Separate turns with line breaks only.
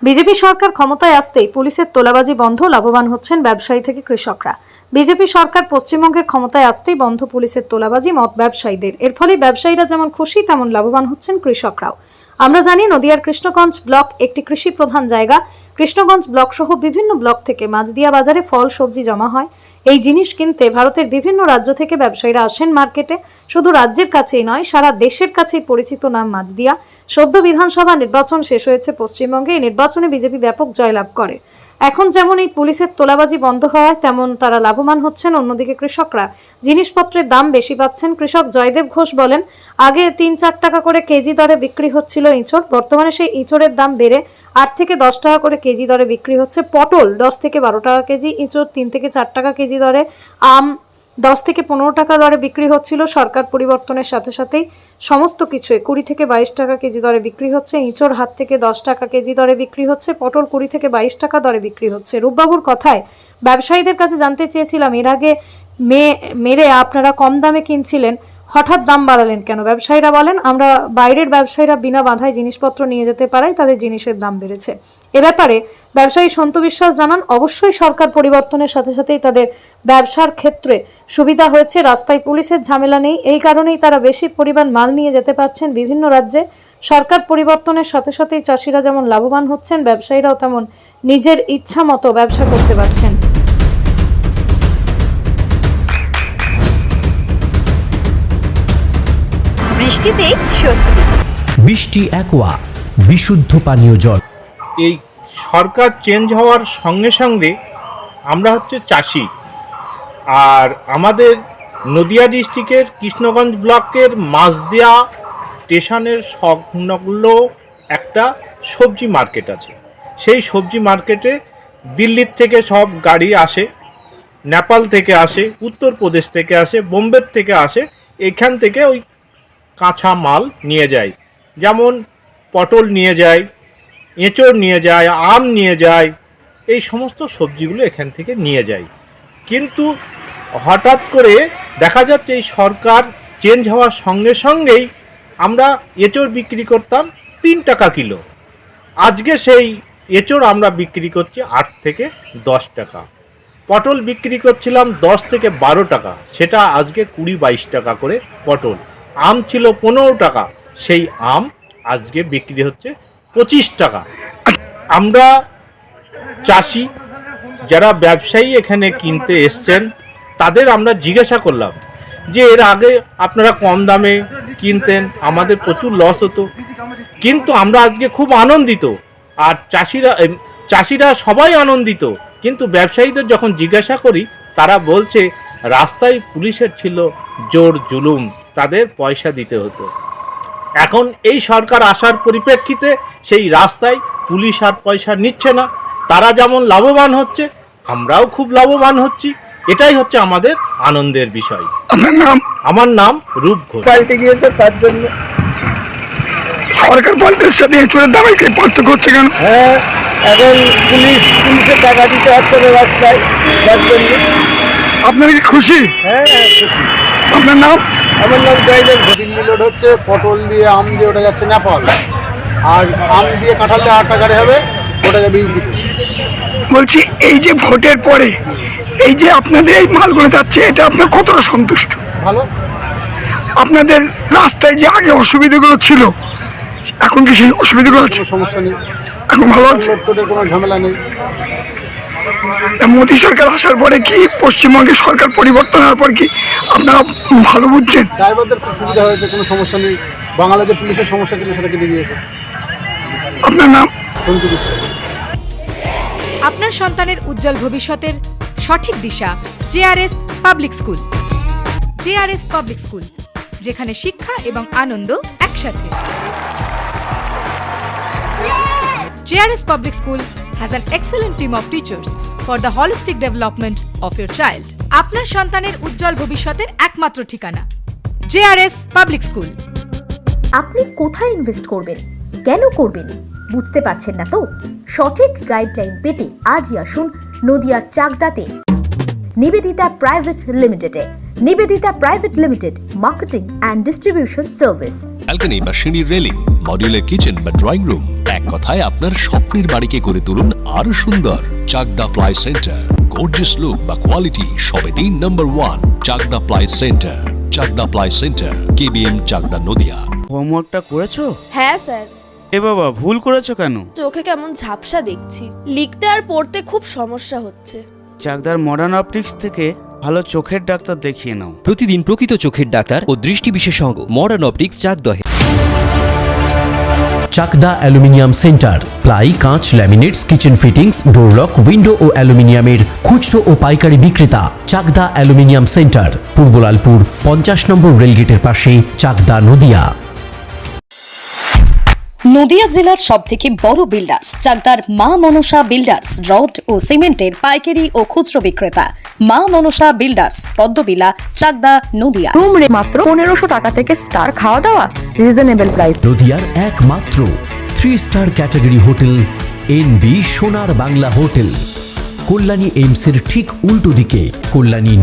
BJP সরকার ক্ষমতায় আসতেই পুলিশের তোলাবাজি বন্ধ, লাভবান হচ্ছেন ব্যবসায়ী থেকে কৃষকরা। বিজেপি সরকার পশ্চিমবঙ্গের ক্ষমতায় আসতেই বন্ধ পুলিশের তোলাবাজি মদ ব্যবসায়ীদের। এর ফলে ব্যবসায়ীরা যেমন খুশি তেমন লাভবান হচ্ছেন কৃষকরাও। আমরা জানি নদিয়ার কৃষ্ণগঞ্জ ব্লক একটি কৃষি প্রধান জায়গা। কৃষ্ণগঞ্জ ব্লক সহ বিভিন্ন ব্লক থেকে মাছদিয়া বাজারে ফল সবজি জমা হয়। এই জিনিস কিনতে ভারতের বিভিন্ন রাজ্য থেকে ব্যবসায়ীরা আসেন মার্কেটে। শুধু রাজ্যের কাছেই নয়, সারা দেশের কাছেই পরিচিত নাম মাছদিয়া। সদ্য বিধানসভা নির্বাচন শেষ হয়েছে পশ্চিমবঙ্গে। এই নির্বাচনে বিজেপি ব্যাপক জয়লাভ করে। এখন যেমন এই পুলিশের তোলাবাজি বন্ধ হওয়ায় তেমন তারা লাভবান হচ্ছেন। অন্যদিকে কৃষকরা জিনিসপত্রের দাম বেশি পাচ্ছেন। কৃষক জয়দেব ঘোষ বলেন, আগে 3-4 টাকা করে কেজি দরে বিক্রি হচ্ছিল ইঁচড়, বর্তমানে সেই ইঁচড়ের দাম বেড়ে 8 থেকে 10 টাকা করে কেজি দরে বিক্রি হচ্ছে। পটল 10 থেকে 12 টাকা কেজি, ইঁচড় 3 থেকে 4 টাকা কেজি দরে, আম 10 থেকে 15 টাকা দরে বিক্রি হচ্ছিল। সরকার পরিবর্তনের সাথে সাথেই সমস্ত কিছু 20 থেকে 22 টাকা কেজি দরে বিক্রি হচ্ছে। ইঁচড় হাত থেকে 10 টাকা কেজি দরে বিক্রি হচ্ছে। পটল 20 থেকে 22 টাকা দরে বিক্রি হচ্ছে। রূপবাবুর কথায় ব্যবসায়ীদের কাছে জানতে চেয়েছিলাম, এর আগে মেরে আপনারা কম দামে কিনছিলেন, হঠাৎ দাম বাড়ালেন কেন? ব্যবসায়ীরা বলেন, আমরা বাইরের ব্যবসায়ীরা বিনা বাধায় জিনিসপত্র নিয়ে যেতে পারায় তাদের জিনিসের দাম বেড়েছে। এ ব্যাপারে ব্যবসায়ী সন্তু বিশ্বাস জানান, অবশ্যই সরকার পরিবর্তনের সাথে সাথেই তাদের ব্যবসার ক্ষেত্রে সুবিধা হয়েছে। রাস্তায় পুলিশের ঝামেলা নেই, এই কারণেই তারা বেশি পরিমাণ মাল নিয়ে যেতে পারছেন বিভিন্ন রাজ্যে। সরকার পরিবর্তনের সাথে সাথেই চাষিরা যেমন লাভবান হচ্ছেন, ব্যবসায়ীরাও তেমন নিজের ইচ্ছা মতো ব্যবসা করতে পারছেন।
বৃষ্টিতে স্বস্তি।
বৃষ্টি অ্যাকোয়া, বিশুদ্ধ পানীয় জল।
এই সরকার চেঞ্জ হওয়ার সঙ্গে সঙ্গে আমরা হচ্ছে চাষি, আর আমাদের নদিয়া ডিস্ট্রিক্টের কৃষ্ণগঞ্জ ব্লকের মাছদিয়া স্টেশনের সংলগ্ন একটা সবজি মার্কেট আছে। সেই সবজি মার্কেটে দিল্লির থেকে সব গাড়ি আসে, নেপাল থেকে আসে, উত্তরপ্রদেশ থেকে আসে, বোম্বের থেকে আসে। এখান থেকে ওই কাঁচা মাল নিয়ে যায়, যেমন পটল নিয়ে যায়, এঁচড় নিয়ে যায়, আম নিয়ে যায়, এই সমস্ত সবজিগুলো এখান থেকে নিয়ে যায়। কিন্তু হঠাৎ করে দেখা যাচ্ছে এই সরকার চেঞ্জ হওয়ার সঙ্গে সঙ্গেই আমরা এঁচড় বিক্রি করতাম 3 টাকা কিলো, আজকে সেই এঁচড় আমরা বিক্রি করছি 8 থেকে 10 টাকা। পটল বিক্রি করছিলাম 10 থেকে 12 টাকা, সেটা আজকে 20-22 টাকা করে পটল। আম ছিল 15 টাকা, সেই আম আজকে বিক্রি হচ্ছে 25 টাকা। আমরা চাষি, যারা ব্যবসায়ী এখানে কিনতে এসছেন, তাদের আমরা জিজ্ঞাসা করলাম যে এর আগে আপনারা কম দামে কিনতেন, আমাদের প্রচুর লস হতো, কিন্তু আমরা আজকে খুব আনন্দিত। আর চাষিরা সবাই আনন্দিত। কিন্তু ব্যবসায়ীদের যখন জিজ্ঞাসা করি, তারা বলছে রাস্তায় পুলিশের ছিল জোর জুলুম, তাদের পয়সা দিতে হতো। এখন এই সরকার আসার পরিপ্রেক্ষিতে সেই রাস্তায় পুলিশ আর পয়সা নিচ্ছে না, তারা যেমন লাভবান হচ্ছে, আমরাও খুব লাভবান হচ্ছি। এটাই হচ্ছে আমাদের আনন্দের বিষয়। আমার নাম রূপ ঘোষ।
পাল্টে গিয়েছে, তার জন্য সরকার পাল্টের সাথে এঁচড়ের দামের কি পার্থক্য হচ্ছে কেন? হ্যাঁ, এখন পুলিশের টাকা দিতে হচ্ছে রাস্তায়, তার জন্য। আপনারা কি খুশি? হ্যাঁ, খুশি। আপনার নাম? আমার নাম জয়দেব। দিল্লি লোড হচ্ছে পটল দিয়ে, আম দিয়ে, ওটা যাচ্ছে নেপাল। আর আম দিয়ে কাঁঠাল দিয়ে 8 টাকারে হবে, ওটা যাবে ইউপিতে। বলছি, এই যে ভোটের পরে এই যে আপনাদের এই মালগুলো যাচ্ছে, এটা আপনার কতটা সন্তুষ্ট? ভালো। আপনাদের রাস্তায় যে আগে অসুবিধাগুলো ছিল, এখন কি সেই অসুবিধাগুলো আছে? সমস্যা নেই, এখন ভালো আছে, কোনো ঝামেলা নেই। মোদী সরকার আসার পরে কি পশ্চিমবঙ্গের সরকার পরিবর্তন হওয়ার পর কি আপনারা ভালো বুঝছেন? ড্রাইভারদের খুব সুবিধা হয়েছে, কোনো সমস্যা নেই। বাংলাদেশের পুলিশের সমস্যা ছিল, সেটা কেটে গিয়েছে। আপনার নাম? সন্তু বিশ্বাস।
আপনার সন্তানের উজ্জ্বল ভবিষ্যতের সঠিক দিশা JRS public school. JRS public school, যেখানে শিক্ষা এবং আনন্দ একসাথে। JRS public school has an excellent team of teachers for the holistic development of your child. আপনার সন্তানের উজ্জ্বল ভবিষ্যতের একমাত্র ঠিকানা জেআরএস পাবলিক স্কুল।
আপনি কোথায় ইনভেস্ট করবেন, কেন করবেন, বুঝতে পারছেন না তো? সঠিক গাইডলাইন পেতে আজই আসুন নদিয়ার চাকদাতে নিবেদিতা প্রাইভেট লিমিটেডে। Nivedita private limited, marketing and distribution service.
Balcony বা সিঁড়ির রেলিং, মডিউলার কিচেন বা ড্রয়িং রুম, এক কথায় আপনার স্বপ্নের বাড়িকে করে তুলুন আরো সুন্দর। Chakdah ply centre, gorgeous look বা কোয়ালিটি সবে 3 নম্বর 1 Chakdah ply centre. Chakdah ply centre, KBM, Chakdah, Nadia.
হোমওয়ার্কটা করেছো?
হ্যাঁ স্যার।
এ বাবা, ভুল করেছো কেন?
চোখে কেমন ঝাপসা দেখছি, লিখতে আর পড়তে খুব সমস্যা হচ্ছে।
চাকদার মডার্ন অপটিক্স থেকে ভালো চোখের ডাক্তার দেখিয়ে নাও।
প্রতিদিন প্রকৃত চোখের ডাক্তার ও দৃষ্টি বিশেষজ্ঞ মডার্ন অপটিক্স চাকদহে।
চাকদা অ্যালুমিনিয়াম সেন্টার, প্লাই, কাঁচ, laminates, kitchen fittings, door lock, window ও অ্যালুমিনিয়ামের খুচরো ও পাইকারি বিক্রেতা। চাকদা অ্যালুমিনিয়াম সেন্টার, পূর্বলালপুর 50 নম্বর রেলগেটের পাশে, চাকদা, নদিয়া।
নদিয়া জেলার সবথেকে বড় বিল্ডার্স চাকদার মা মনসা বিল্ডার্স, রড ও সিমেন্টের পাইকারি ও খুচরো বিক্রেতা। মা মনসা বিল্ডার্স, পদ্মবিলা, চাকদা, নদিয়া।
রুম রে মাত্র 1500 টাকা থেকে স্টার, খাওয়া দাওয়া রিজনেবল প্রাইস।
নদিয়ার একমাত্র 3 স্টার ক্যাটাগরি হোটেল NB সোনার বাংলা হোটেল, কল্যাণী এইমসের ঠিক উল্টো দিকে, কল্যাণী